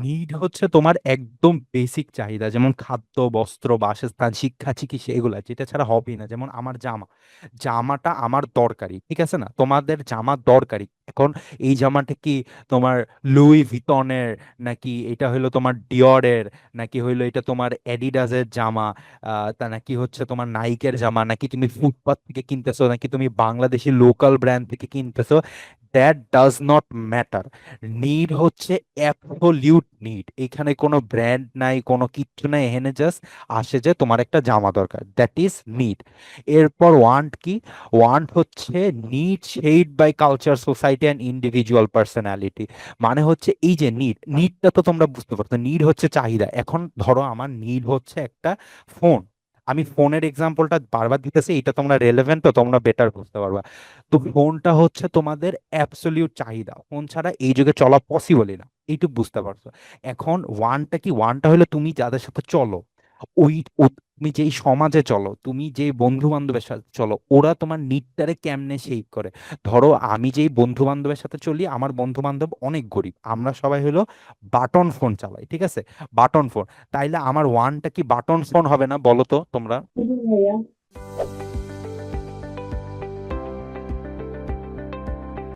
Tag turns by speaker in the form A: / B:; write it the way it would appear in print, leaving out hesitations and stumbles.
A: Need হচ্ছে তোমার একদম বেসিক চাহিদা, যেমন খাদ্য, বস্ত্র, বাসস্থান, শিক্ষা, চিকিৎসা, এগুলা যেটা ছাড়া হবেই না। যেমন আমার জামাটা আমার দরকারি, ঠিক আছে না? তোমাদের জামা দরকারি। এখন এই জামাটা কি তোমার লুই ভিতনের, নাকি এটা হইলো তোমার ডিওরের, নাকি হইলো এটা তোমার অ্যাডিডাসের জামা, তা নাকি হচ্ছে তোমার নাইকের জামা, নাকি তুমি ফুটপাত থেকে কিনতেছো, নাকি তুমি বাংলাদেশি লোকাল ব্র্যান্ড থেকে কিনতেছো, that does not matter. Need হচ্ছে অ্যাবসলিউট নিড। এখানে কোনো ব্র্যান্ড নাই, কোনো কিচ্ছু নাই, এখানে জাস্ট আসে যে তোমার একটা জামা দরকার, দ্যাট ইজ নিড। এরপর ওয়ান্ট কি? ওয়ান্ট হচ্ছে need shaped by culture, society and individual personality. মানে হচ্ছে এই যে নিডটা তো তোমরা বুঝতে পারছো, নিড হচ্ছে চাহিদা। এখন ধরো আমার নিড হচ্ছে একটা ফোন, আমি ফোনের এক্সাম্পলটা বারবার দিতেছি, এটা তোমরা রেলেভেন্ট, তো তোমরা বেটার বুঝতে পারবা। তো ফোনটা হচ্ছে তোমাদের অ্যাবসলিউট চাহিদা, ফোন ছাড়া এই যুগে চলা পসিবলই না, এইটুকু বুঝতে পারছো? এখন ওয়ানটা কি? ওয়ানটা হলো তুমি যাদের সাথে চলো, তুমি যেই সমাজে চলো, তুমি যেই বন্ধু বান্ধবের সাথে চলো, ওরা তোমার নিডটারে কেমনে শেপ করে। ধরো আমি যেই বন্ধু বান্ধবের সাথে চলি, আমার বন্ধু বান্ধব অনেক গরিব, আমরা সবাই হলো বাটন ফোন চালাই, ঠিক আছে? Button phone. তাইলে আমার ওয়ানটা কি বাটন ফোন হবে না, বলো তো তোমরা?
B: হুম ভাইয়া।